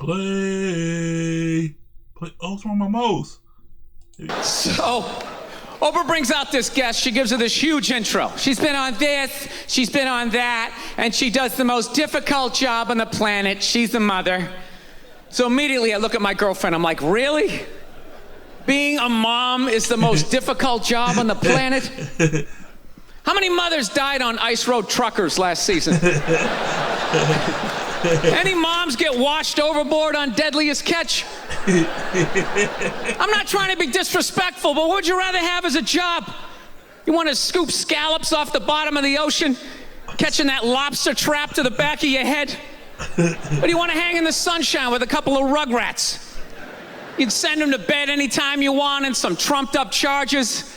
Play. Oh, what's wrong with my mouse? So, Oprah brings out this guest. She gives her this huge intro. She's been on this, she's been on that, and she does the most difficult job on the planet. She's a mother. So immediately I look at my girlfriend. I'm like, really? Being a mom is the most difficult job on the planet? How many mothers died on ice road truckers last season? Any moms get washed overboard on Deadliest Catch? I'm not trying to be disrespectful, but what would you rather have as a job? You want to scoop scallops off the bottom of the ocean, catching that lobster trap to the back of your head? Or do you want to hang in the sunshine with a couple of rugrats? You'd send them to bed anytime you want and some trumped up charges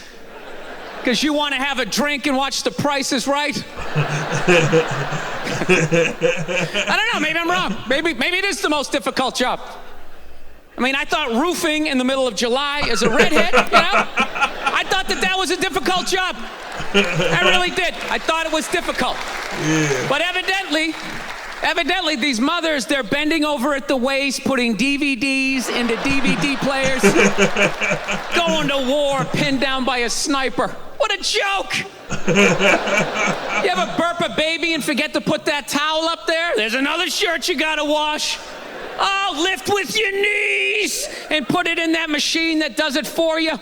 because you want to have a drink and watch The Price is Right? I don't know, maybe I'm wrong. Maybe it is the most difficult job. I mean, I thought roofing in the middle of July as a redhead, you know? I thought that was a difficult job. I really did. I thought it was difficult. Yeah. But evidently, these mothers, they're bending over at the waist, putting DVDs into DVD players, going to war, pinned down by a sniper. What a joke! You ever burp a baby and forget to put that towel up there? There's another shirt you gotta wash. Oh, lift with your knees and put it in that machine that does it for you.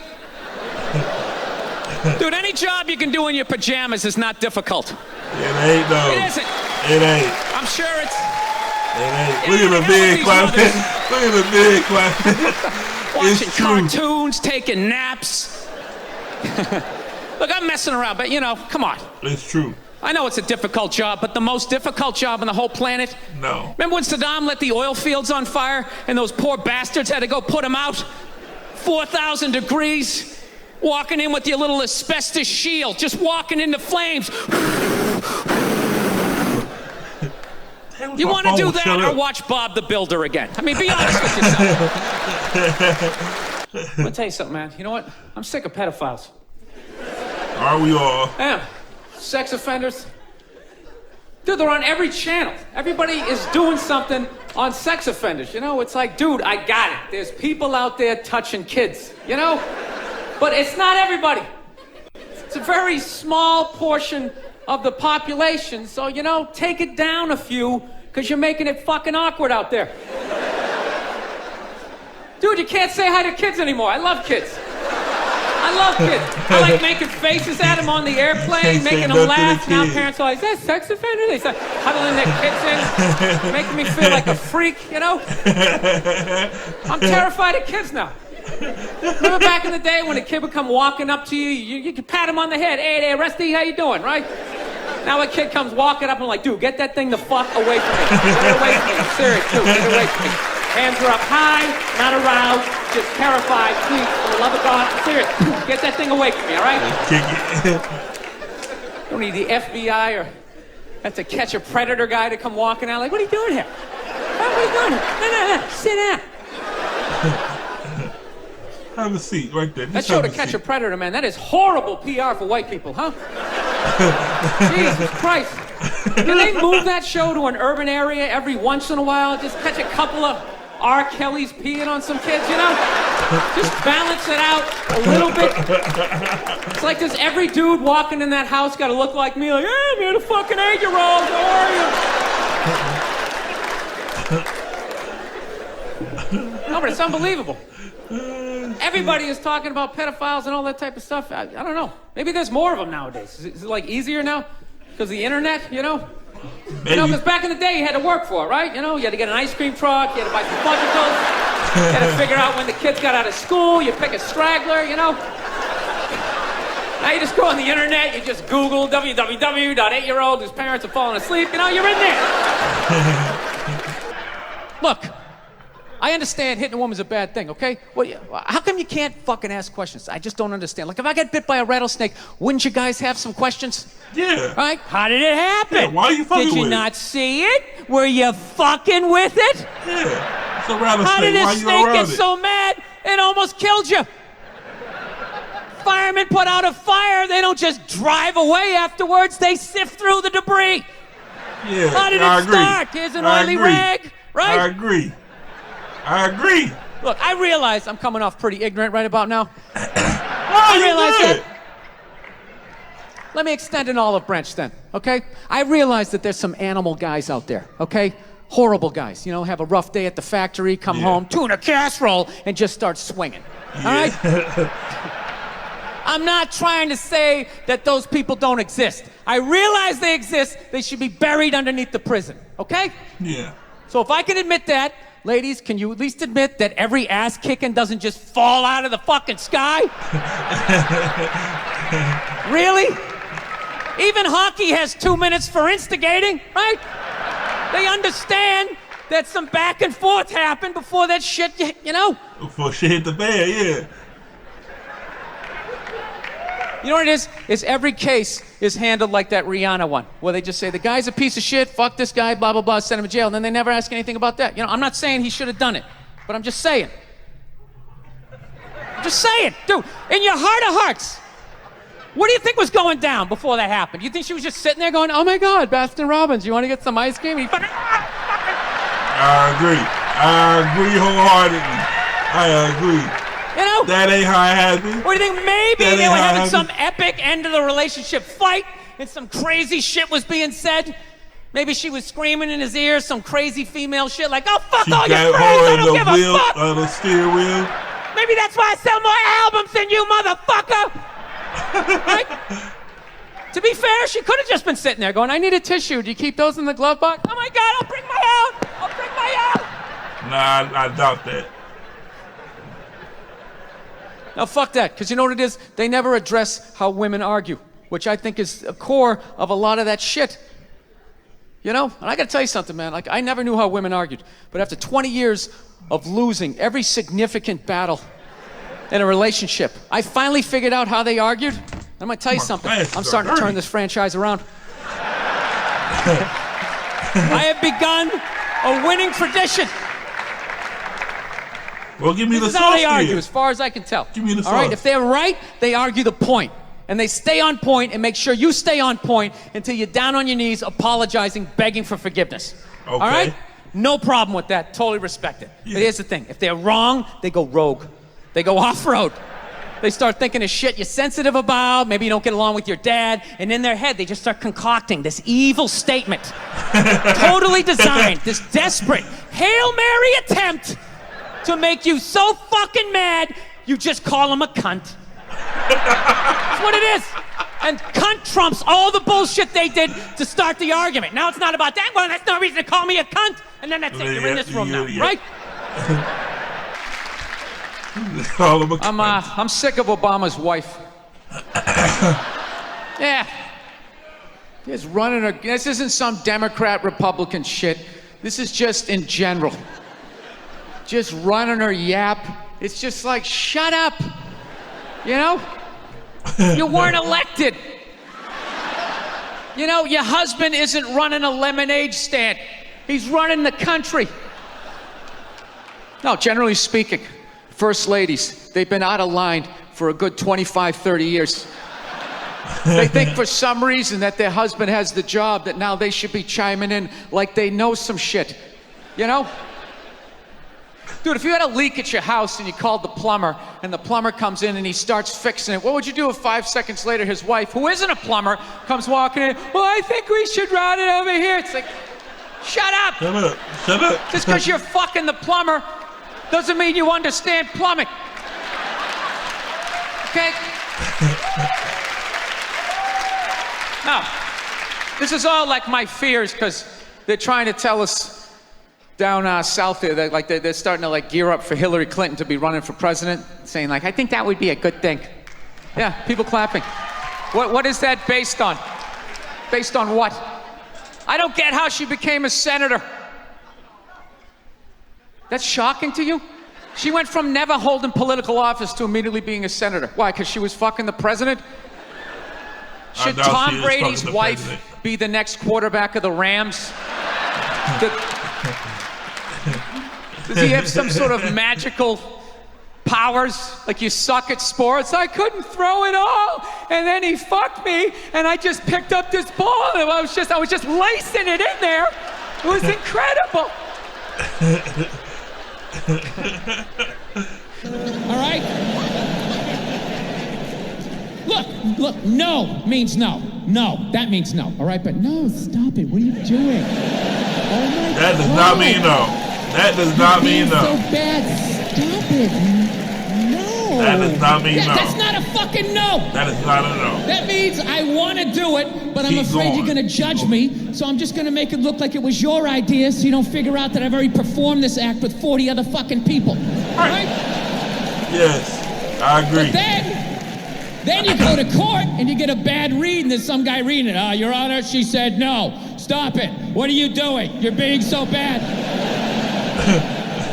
Dude, any job you can do in your pajamas is not difficult. It ain't, though. It isn't. It ain't. I'm sure it's... It ain't. Look at the big clapping. Look at the big clapping. Watching cartoons, taking naps. Look, I'm messing around, but, you know, come on. It's true. I know it's a difficult job, but the most difficult job on the whole planet? No. Remember when Saddam lit the oil fields on fire and those poor bastards had to go put them out? 4,000 degrees, walking in with your little asbestos shield, just walking into flames. You want to do that or watch Bob the Builder again? I mean, be honest with yourself. I'm going to tell you something, man. You know what? I'm sick of pedophiles. Are we all? Yeah. Sex offenders. Dude, they're on every channel. Everybody is doing something on sex offenders. You know, it's like, dude, I got it. There's people out there touching kids, you know? But it's not everybody. It's a very small portion of the population. So, you know, take it down a few because you're making it fucking awkward out there. Dude, you can't say hi to kids anymore. I love kids. I love kids. I like making faces at them on the airplane, making them laugh. Now parents are like, is that sex offender? They start huddling their kids in, making me feel like a freak, you know? I'm terrified of kids now. Remember back in the day when a kid would come walking up to you, you could pat him on the head. Hey there, Rusty, how you doing, right? Now a kid comes walking up and I'm like, dude, get that thing the fuck away from me. Get it away from me. I'm serious, dude, get it away from me. Hands are up high, not aroused, just terrified. Please, for the love of God, I'm serious. Get that thing away from me, all right? Don't need the FBI or have to catch a predator guy to come walking out. Like, what are you doing here? What are you doing here? No, sit down. Have a seat right there. That show To Catch a Predator, man, that is horrible PR for white people, huh? Jesus Christ. Can they move that show to an urban area every once in a while? Just catch a couple of R. Kelly's peeing on some kids, you know? Just balance it out a little bit. It's like, does every dude walking in that house got to look like me? Like, hey, I'm here to fucking 8-year-old. How are you? No, but it's unbelievable. Everybody is talking about pedophiles and all that type of stuff. I don't know. Maybe there's more of them nowadays. Is it like easier now? Because of the internet, you know? Maybe. You know, because back in the day, you had to work for it, right? You know, you had to get an ice cream truck, you had to buy some fudgicles, you had to figure out when the kids got out of school, you pick a straggler, you know? Now you just go on the internet, you just Google www.8-year-old whose parents are falling asleep, you know, you're in there. Look, I understand hitting a woman's a bad thing, okay? Well, how come you can't fucking ask questions? I just don't understand. Like, if I get bit by a rattlesnake, wouldn't you guys have some questions? Yeah. Right? How did it happen? Yeah, why are you fucking with it? Did you not see it? Were you fucking with it? Yeah. It's a rattlesnake. How did this snake get so mad it almost killed you? Firemen put out a fire. They don't just drive away afterwards. They sift through the debris. Yeah, How did it start? Here's an oily rag, right? I agree. I agree. Look, I realize I'm coming off pretty ignorant right about now. I realize that. Let me extend an olive branch then, okay? I realize that there's some animal guys out there, okay? Horrible guys, you know, have a rough day at the factory, come home, tuna casserole, and just start swinging, all right? I'm not trying to say that those people don't exist. I realize they exist. They should be buried underneath the prison, okay? Yeah. So if I can admit that, ladies, can you at least admit that every ass kicking doesn't just fall out of the fucking sky? Really? Even hockey has 2 minutes for instigating, right? They understand that some back and forth happened before that shit, you know? Before shit hit the fan, yeah. You know what it is? Is every case is handled like that Rihanna one, where they just say, the guy's a piece of shit, fuck this guy, blah, blah, blah, send him to jail, and then they never ask anything about that. You know, I'm not saying he should have done it, but I'm just saying. Dude, in your heart of hearts, what do you think was going down before that happened? You think she was just sitting there going, oh my God, Baskin Robbins, you want to get some ice cream? I agree wholeheartedly. I agree. You know? That ain't how it happened. What do you think? Maybe they were having some epic end of the relationship fight and some crazy shit was being said. Maybe she was screaming in his ear some crazy female shit like, oh, fuck all your friends, I don't give a fuck. The steering wheel. Maybe that's why I sell more albums than you, motherfucker. Right? To be fair, she could have just been sitting there going, I need a tissue. Do you keep those in the glove box? Oh my God, I'll bring my out. Nah, I doubt that. Now, fuck that, because you know what it is? They never address how women argue, which I think is a core of a lot of that shit. You know? And I gotta tell you something, man. Like, I never knew how women argued, but after 20 years of losing every significant battle in a relationship, I finally figured out how they argued. I'm gonna tell you something. I'm starting to turn this franchise around. I have begun a winning tradition. Well, give me the sauce. This is how they argue, as far as I can tell. Give me the sauce. All right, if they're right, they argue the point. And they stay on point and make sure you stay on point until you're down on your knees, apologizing, begging for forgiveness. Okay. All right? No problem with that. Totally respect it. Yeah. But here's the thing. If they're wrong, they go rogue. They go off-road. They start thinking of shit you're sensitive about. Maybe you don't get along with your dad. And in their head, they just start concocting this evil statement. Totally designed, this desperate Hail Mary attempt to make you so fucking mad, you just call him a cunt. That's what it is. And cunt trumps all the bullshit they did to start the argument. Now it's not about that. Well, that's no reason to call me a cunt. And then that's it. You're in this room now, right? Call him a cunt. I'm sick of Obama's wife. Yeah. He's running her. This isn't some Democrat Republican shit. This is just in general. Just running her yap. It's just like, shut up. You know? You weren't elected. You know, your husband isn't running a lemonade stand. He's running the country. No, generally speaking, first ladies, they've been out of line for a good 25, 30 years. They think for some reason that their husband has the job, that now they should be chiming in like they know some shit. You know? Dude, if you had a leak at your house and you called the plumber and the plumber comes in and he starts fixing it, what would you do if 5 seconds later his wife, who isn't a plumber, comes walking in, well, I think we should route it over here. It's like, shut up. Shut up. Shut up. Just because you're fucking the plumber doesn't mean you understand plumbing. Okay? Now, this is all like my fears because they're trying to tell us down south there, they're starting to like gear up for Hillary Clinton to be running for president, saying like, I think that would be a good thing. Yeah, people clapping. What is that based on? Based on what? I don't get how she became a senator. That's shocking to you? She went from never holding political office to immediately being a senator. Why, because she was fucking the president? Should Tom Brady's wife be the next quarterback of the Rams? Does he have some sort of magical powers? Like you suck at sports? I couldn't throw it all, and then he fucked me, and I just picked up this ball, and I was just lacing it in there. It was incredible. All right? Look, no means no. No, that means no. All right, but no, stop it. What are you doing? Oh my God. That does not mean no. That does not mean no. So bad. Stop it. No. That does not mean no. That's not a fucking no. That is not a no. That means I want to do it, but I'm afraid you're going to judge me, so I'm just going to make it look like it was your idea so you don't figure out that I've already performed this act with 40 other fucking people. All right? Yes, I agree. But then you go to court and you get a bad read and there's some guy reading it. Your Honor, she said no. Stop it. What are you doing? You're being so bad.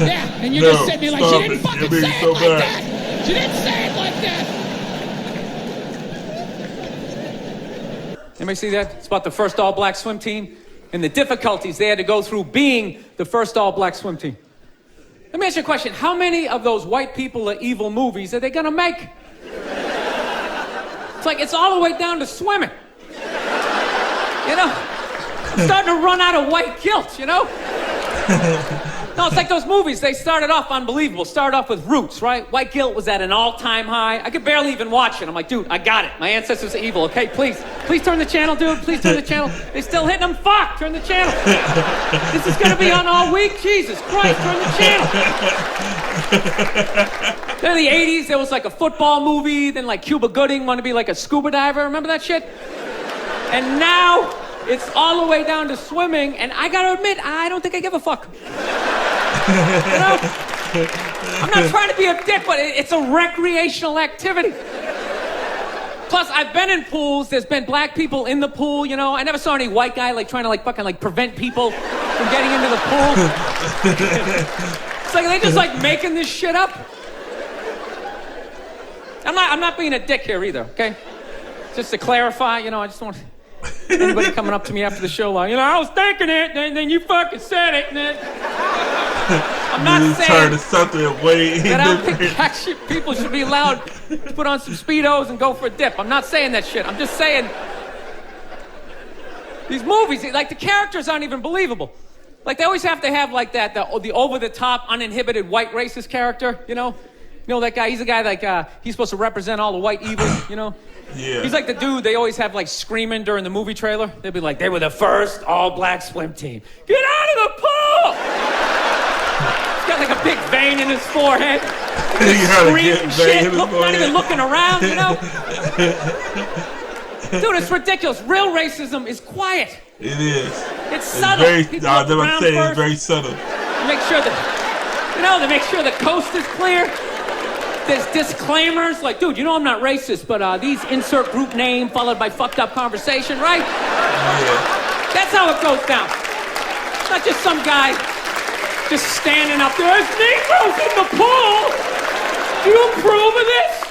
Yeah, and you're just sitting there like, she didn't fucking say it like that. She didn't say it like that. Anybody see that? It's about the first all-black swim team and the difficulties they had to go through being the first all-black swim team. Let me ask you a question. How many of those white people are evil movies are they gonna make? It's like it's all the way down to swimming. You know? I'm starting to run out of white guilt, you know? No, it's like those movies. They started off unbelievable. Started off with Roots, right? White guilt was at an all-time high. I could barely even watch it. I'm like, dude, I got it. My ancestors are evil, okay? Please turn the channel, dude. Please turn the channel. They're still hitting them. Fuck, turn the channel. This is gonna be on all week. Jesus Christ, turn the channel. Then in the 80s, there was like a football movie. Then like Cuba Gooding wanted to be like a scuba diver. Remember that shit? And now it's all the way down to swimming. And I gotta admit, I don't think I give a fuck. You know? I'm not trying to be a dick, but it's a recreational activity. Plus, I've been in pools. There's been black people in the pool, you know. I never saw any white guy like trying to like fucking like prevent people from getting into the pool. It's like they just like making this shit up. I'm not being a dick here either, okay? Just to clarify, you know, I just want anybody coming up to me after the show like, you know, I was thinking it, and then you fucking said it, and then I'm not saying to something way that I don't think people should be allowed to put on some Speedos and go for a dip. I'm not saying that shit. I'm just saying these movies, like the characters aren't even believable. Like they always have to have like that, the over-the-top, uninhibited white racist character, you know? You know that guy, he's a guy like, he's supposed to represent all the white evil, you know? Yeah. He's like the dude they always have like screaming during the movie trailer. They'd be like, they were the first all-black swim team. Get out of the pool! He's got like a big vein in his forehead. Screaming shit, not even looking around, you know? Dude, it's ridiculous. Real racism is quiet. It is. It's subtle. It's very subtle. Make sure that, you know, they make sure the coast is clear. There's disclaimers like, dude, you know I'm not racist, but these insert group name followed by fucked up conversation, right? Yeah. That's how it goes down. It's not just some guy just standing up there. There's Negroes in the pool. Do you approve of this?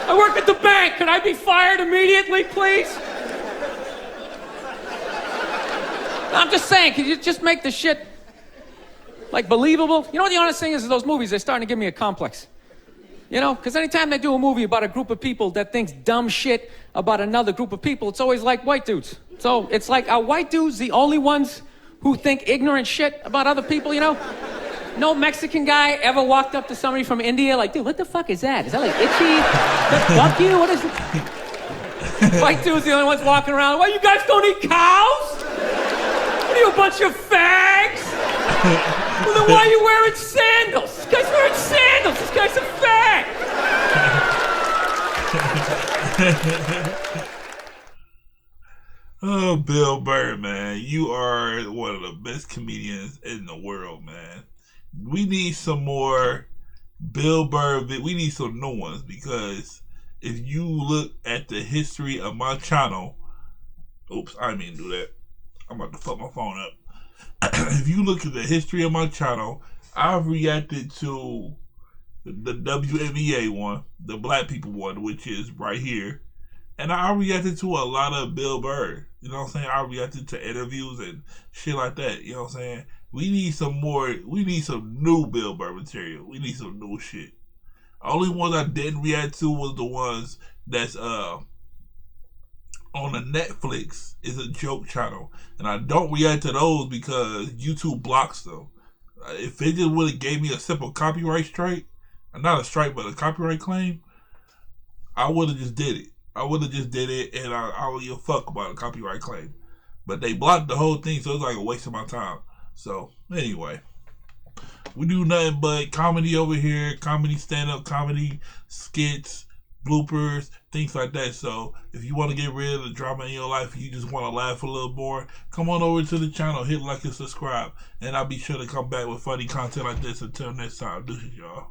I work at the bank. Can I be fired immediately, please? I'm just saying, can you just make the shit like believable? You know what the honest thing is those movies, they're starting to give me a complex. You know, because anytime they do a movie about a group of people that thinks dumb shit about another group of people, it's always like white dudes. So it's like, are white dudes the only ones who think ignorant shit about other people, you know? No Mexican guy ever walked up to somebody from India like, dude, what the fuck is that? Is that like itchy? That fuck you? What is it? White dudes the only ones walking around, well, you guys don't eat cows? What are you, a bunch of fags? Well, then why are you wearing sandals? This guy's wearing sandals. This guy's a fag. Oh, Bill Burr, man. You are one of the best comedians in the world, man. We need some more Bill Burr. We need some new ones because if you look at the history of my channel, oops, I didn't mean to do that. I'm about to fuck my phone up. If you look at the history of my channel, I've reacted to the WNBA one, the black people one, which is right here. And I reacted to a lot of Bill Burr. You know what I'm saying? I reacted to interviews and shit like that. You know what I'm saying? We need some new Bill Burr material. We need some new shit. Only ones I didn't react to was the ones that's on the Netflix is a joke channel, and I don't react to those because YouTube blocks them. If they just would have gave me a simple copyright strike, not a strike, but a copyright claim, I would have just did it. I would have just did it, and I would give a fuck about a copyright claim. But they blocked the whole thing, so it's like a waste of my time. So anyway, we do nothing but comedy over here, comedy, stand-up comedy, skits, bloopers, things like that. So if you want to get rid of the drama in your life, you just want to laugh a little more, come on over to the channel, hit like and subscribe, and I'll be sure to come back with funny content like this. Until next time, deuces, y'all.